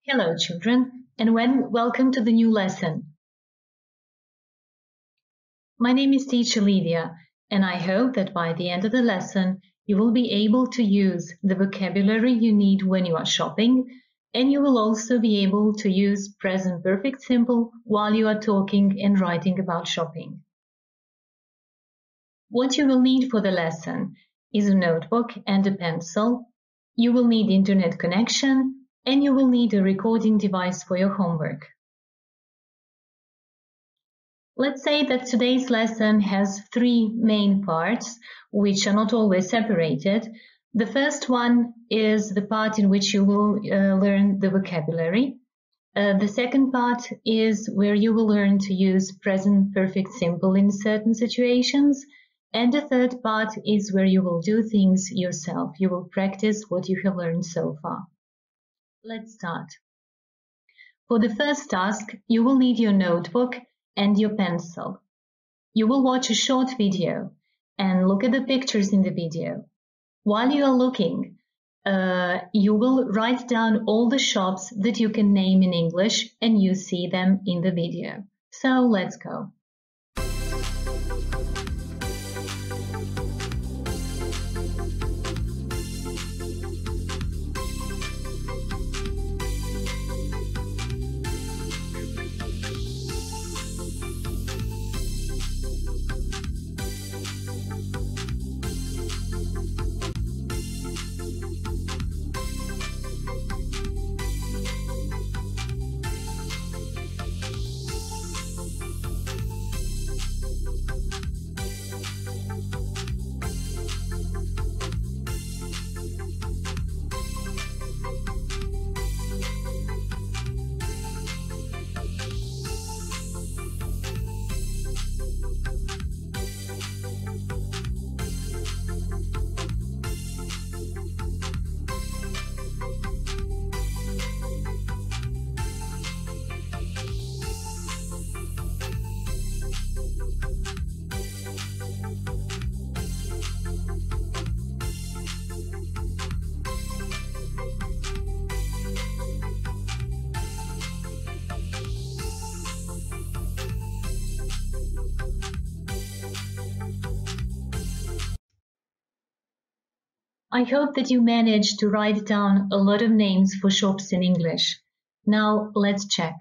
Hello, children, and welcome to the new lesson. My name is Teacher Lydia, and I hope that by the end of the lesson, you will be able to use the vocabulary you need when you are shopping, and you will also be able to use present perfect simple while you are talking and writing about shopping. What you will need for the lesson is a notebook and a pencil. You will need internet connection, and you will need a recording device for your homework. Let's say that today's lesson has three main parts, which are not always separated. The first one is the part in which you will learn the vocabulary. The second part is where you will learn to use present perfect simple in certain situations. And the third part is where you will do things yourself. You will practice what you have learned so far. Let's start. For the first task, you will need your notebook and your pencil. You will watch a short video and look at the pictures in the video. While you are looking, you will write down all the shops that you can name in English and you see them in the video. So let's go. I hope that you managed to write down a lot of names for shops in English. Now let's check.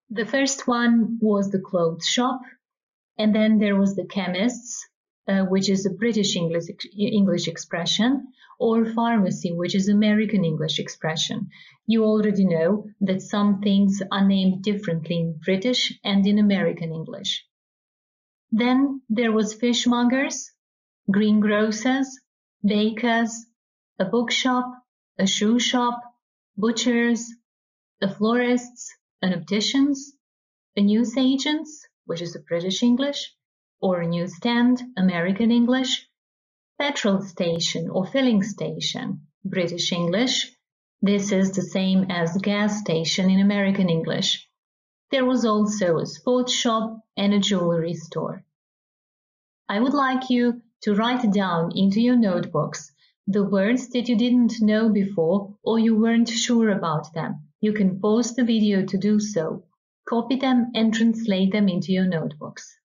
The first one was the clothes shop, and then there was the chemist's, which is a British English expression, or pharmacy, which is American English expression. You already know that some things are named differently in British and in American English. Then there was fishmongers, greengrocers, bakers, a bookshop, a shoe shop, butchers, a florist's, an optician's, a newsagent's, which is a British English, or a newsstand, American English, petrol station or filling station, British English. This is the same as gas station in American English. There was also a sports shop and a jewelry store. I would like you to write down into your notebooks the words that you didn't know before or you weren't sure about them. You can pause the video to do so. Copy them and translate them into your notebooks.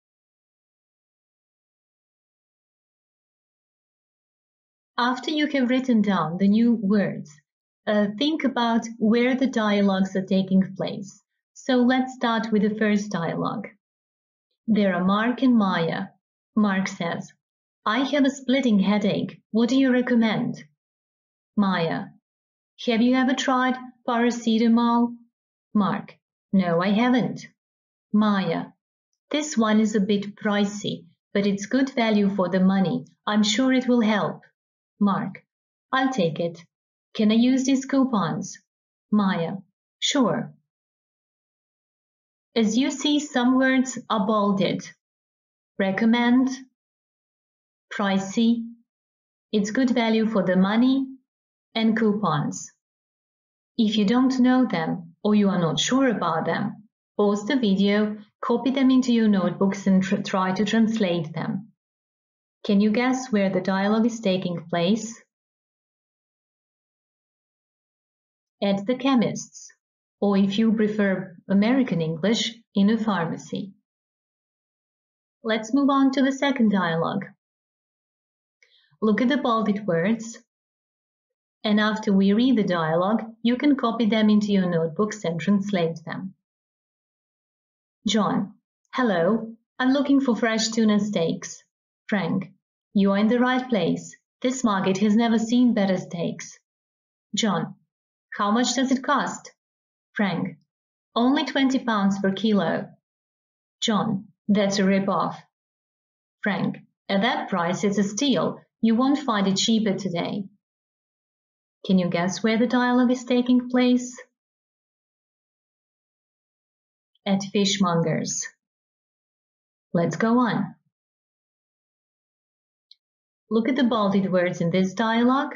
After you have written down the new words, think about where the dialogues are taking place. So let's start with the first dialogue. There are Mark and Maya. Mark says, I have a splitting headache. What do you recommend? Maya, have you ever tried paracetamol? Mark, no, I haven't. Maya, this one is a bit pricey, but it's good value for the money. I'm sure it will help. Mark, I'll take it. Can I use these coupons? Maya, sure. As you see, some words are bolded. Recommend, pricey, it's good value for the money, and coupons. If you don't know them or you are not sure about them, pause the video, copy them into your notebooks and try to translate them. Can you guess where the dialogue is taking place? At the chemist's, or if you prefer American English, in a pharmacy. Let's move on to the second dialogue. Look at the bolded words, and after we read the dialogue, you can copy them into your notebooks and translate them. John, hello, I'm looking for fresh tuna steaks. Frank, you are in the right place. This market has never seen better steaks. John, how much does it cost? Frank, only 20 pounds per kilo. John, that's a rip-off. Frank, at that price it's a steal. You won't find it cheaper today. Can you guess where the dialogue is taking place? At fishmongers. Let's go on. Look at the bolded words in this dialogue.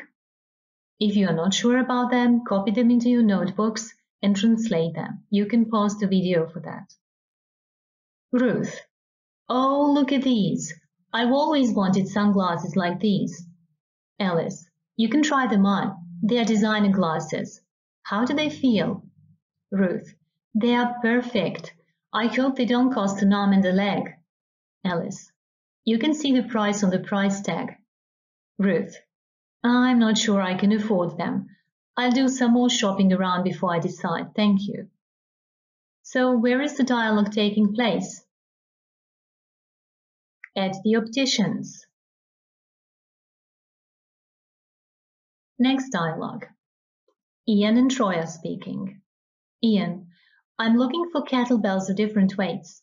If you are not sure about them, copy them into your notebooks and translate them. You can pause the video for that. Ruth, oh, look at these. I've always wanted sunglasses like these. Alice, you can try them on. They are designer glasses. How do they feel? Ruth, they are perfect. I hope they don't cost an arm and a leg. Alice, you can see the price on the price tag. Ruth, I'm not sure I can afford them. I'll do some more shopping around before I decide. Thank you. So where is the dialogue taking place? At the optician's. Next dialogue. Ian and Troy are speaking. Ian, I'm looking for kettlebells of different weights.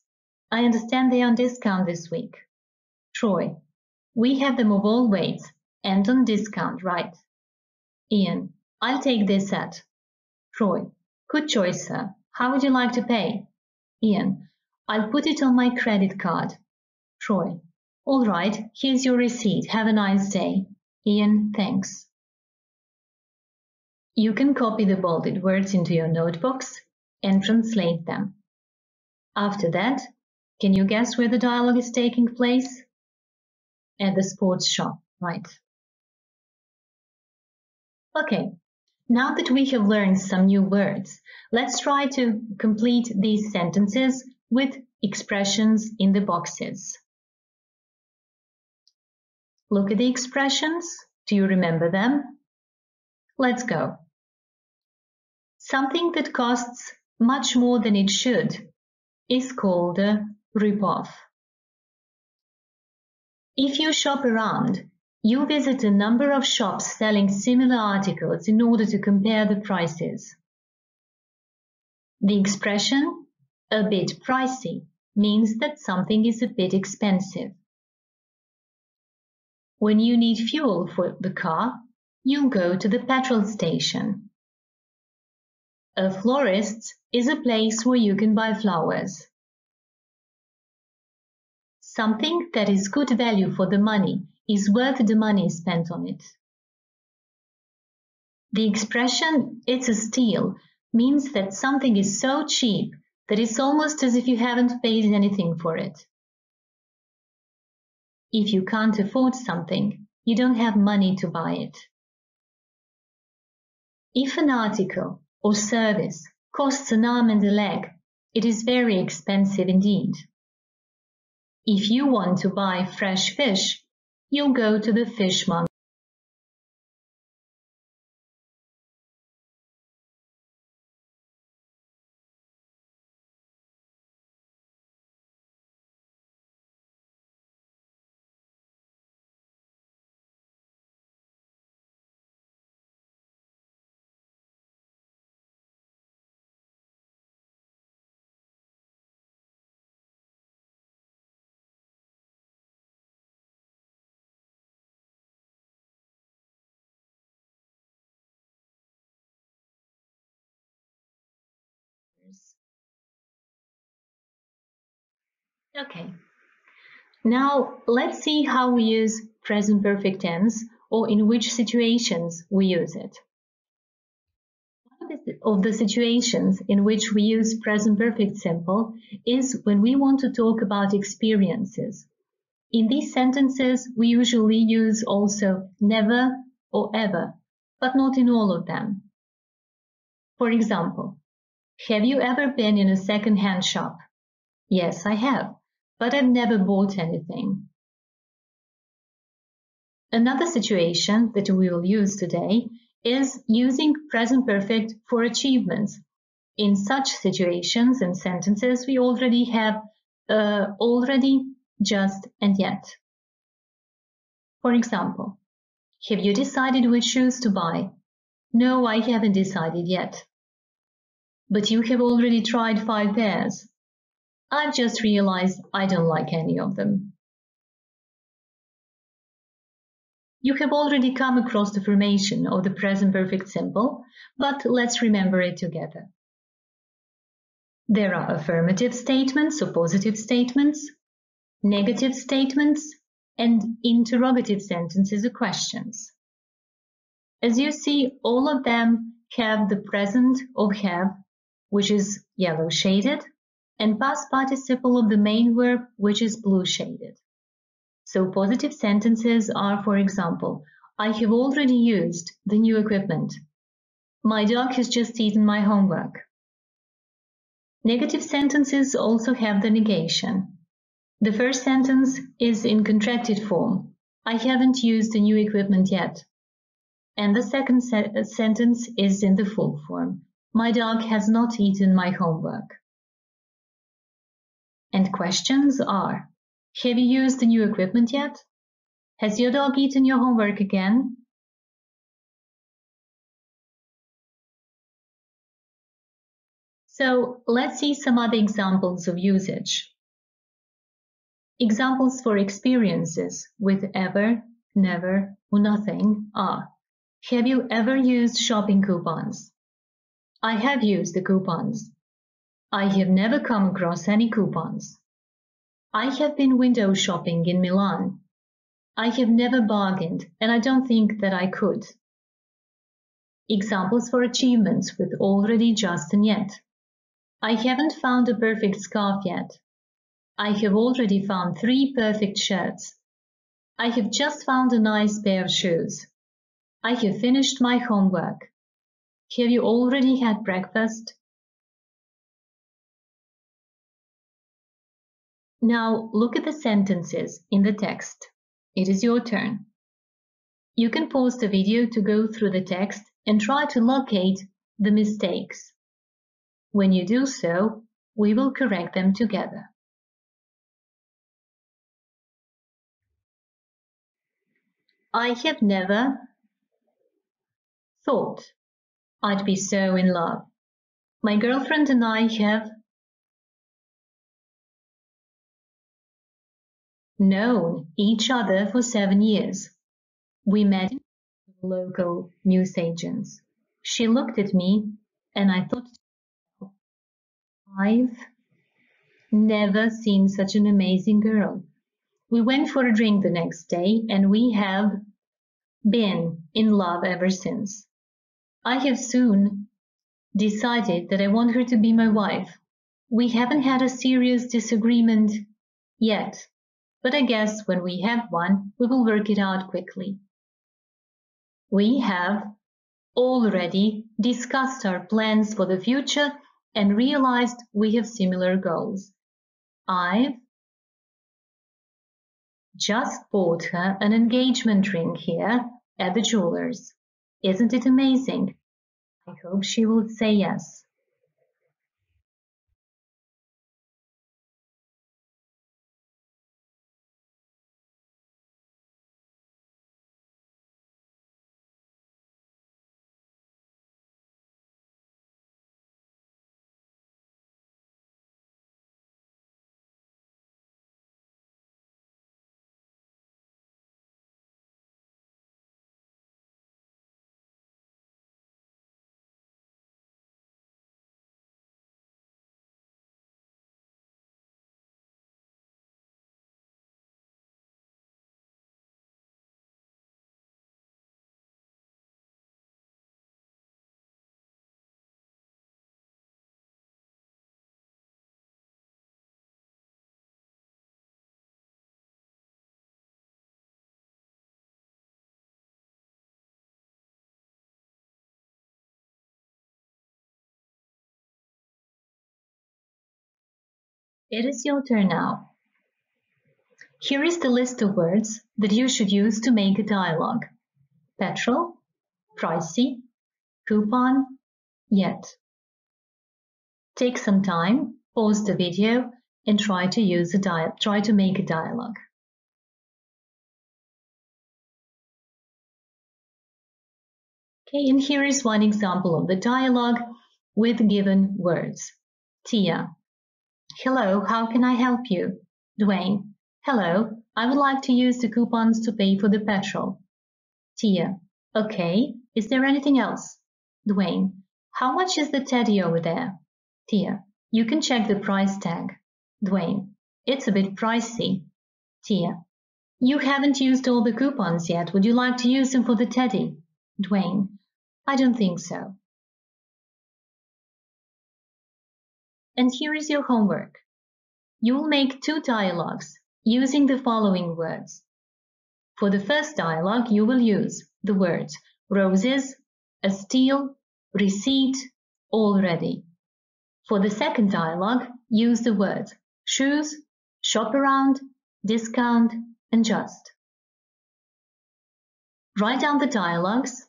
I understand they are on discount this week. Troy, we have them of all weights and on discount, right? Ian, I'll take this set. Troy, good choice, sir. How would you like to pay? Ian, I'll put it on my credit card. Troy, all right, here's your receipt. Have a nice day. Ian, thanks. You can copy the bolded words into your notebooks and translate them. After that, can you guess where the dialogue is taking place? At the sports shop, right? Okay, now that we have learned some new words, let's try to complete these sentences with expressions in the boxes. Look at the expressions. Do you remember them? Let's go. Something that costs much more than it should is called a rip-off. If you shop around, you visit a number of shops selling similar articles in order to compare the prices. The expression, a bit pricey, means that something is a bit expensive. When you need fuel for the car, you'll go to the petrol station. A florist's is a place where you can buy flowers. Something that is good value for the money is worth the money spent on it. The expression, it's a steal, means that something is so cheap that it's almost as if you haven't paid anything for it. If you can't afford something, you don't have money to buy it. If an article or service costs an arm and a leg, it is very expensive indeed. If you want to buy fresh fish, you'll go to the fishmonger. Okay, now let's see how we use present perfect tense, or in which situations we use it. One of the situations in which we use present perfect simple is when we want to talk about experiences. In these sentences, we usually use also never or ever, but not in all of them. For example, have you ever been in a second-hand shop? Yes, I have, but I've never bought anything. Another situation that we will use today is using present perfect for achievements. In such situations and sentences, we already have already, just, and yet. For example, have you decided which shoes to buy? No, I haven't decided yet. But you have already tried 5 pairs. I've just realized I don't like any of them. You have already come across the formation of the present perfect simple, but let's remember it together. There are affirmative statements or positive statements, negative statements, and interrogative sentences or questions. As you see, all of them have the present of have, which is yellow shaded, and past participle of the main verb, which is blue shaded. So positive sentences are, for example, I have already used the new equipment. My dog has just eaten my homework. Negative sentences also have the negation. The first sentence is in contracted form. I haven't used the new equipment yet. And the second sentence is in the full form. My dog has not eaten my homework. And questions are, have you used the new equipment yet? Has your dog eaten your homework again? So let's see some other examples of usage. Examples for experiences with ever, never, or nothing are, have you ever used shopping coupons? I have used the coupons. I have never come across any coupons. I have been window shopping in Milan. I have never bargained, and I don't think that I could. Examples for achievements with already, just, and yet. I haven't found a perfect scarf yet. I have already found 3 perfect shirts. I have just found a nice pair of shoes. I have finished my homework. Have you already had breakfast? Now look at the sentences in the text. It is your turn. You can pause the video to go through the text and try to locate the mistakes. When you do so, we will correct them together. I have never thought I'd be so in love. My girlfriend and I have known each other for 7 years. We met in local newsagents. She looked at me and I thought, I've never seen such an amazing girl. We went for a drink the next day and we have been in love ever since. I have soon decided that I want her to be my wife. We haven't had a serious disagreement yet. but I guess when we have one, we will work it out quickly. We have already discussed our plans for the future and realized we have similar goals. I've just bought her an engagement ring here at the jeweler's. Isn't it amazing? I hope she will say yes. It is your turn now. Here is the list of words that you should use to make a dialogue. Petrol, pricey, coupon, yet. Take some time, pause the video, and try to make a dialogue. Okay, and here is one example of the dialogue with given words. Tia: hello, how can I help you? Dwayne: hello, I would like to use the coupons to pay for the petrol. Tia: okay, is there anything else? Dwayne: how much is the teddy over there? Tia: you can check the price tag. Dwayne: it's a bit pricey. Tia: you haven't used all the coupons yet. Would you like to use them for the teddy? Dwayne: I don't think so. And here is your homework. You will make 2 dialogues using the following words. For the first dialogue, you will use the words roses, a steal, receipt, already. For the second dialogue, use the words shoes, shop around, discount, and just. Write down the dialogues,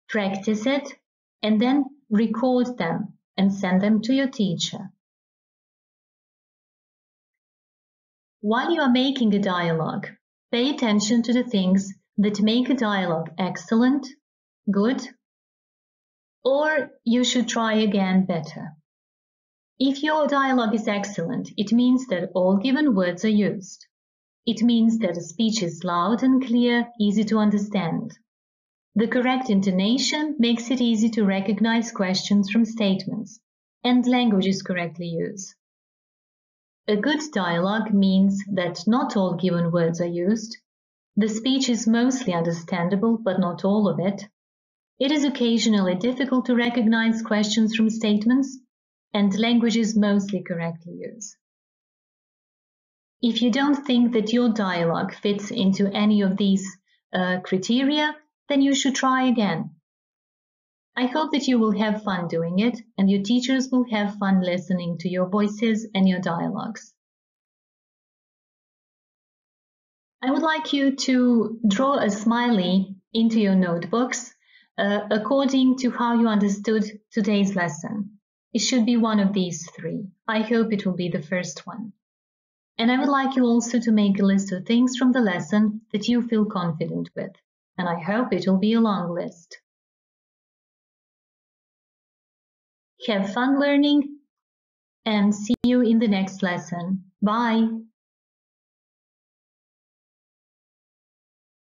practice it, and then record them and send them to your teacher. While you are making a dialogue, pay attention to the things that make a dialogue excellent, good, or you should try again better. If your dialogue is excellent, it means that all given words are used. It means that the speech is loud and clear, easy to understand. The correct intonation makes it easy to recognize questions from statements, and language is correctly used. A good dialogue means that not all given words are used. The speech is mostly understandable, but not all of it. It is occasionally difficult to recognize questions from statements, and language is mostly correctly used. If you don't think that your dialogue fits into any of these criteria, then you should try again. I hope that you will have fun doing it, and your teachers will have fun listening to your voices and your dialogues. I would like you to draw a smiley into your notebooks according to how you understood today's lesson. It should be one of these 3. I hope it will be the first one. And I would like you also to make a list of things from the lesson that you feel confident with. And I hope it will be a long list. Have fun learning and see you in the next lesson. Bye!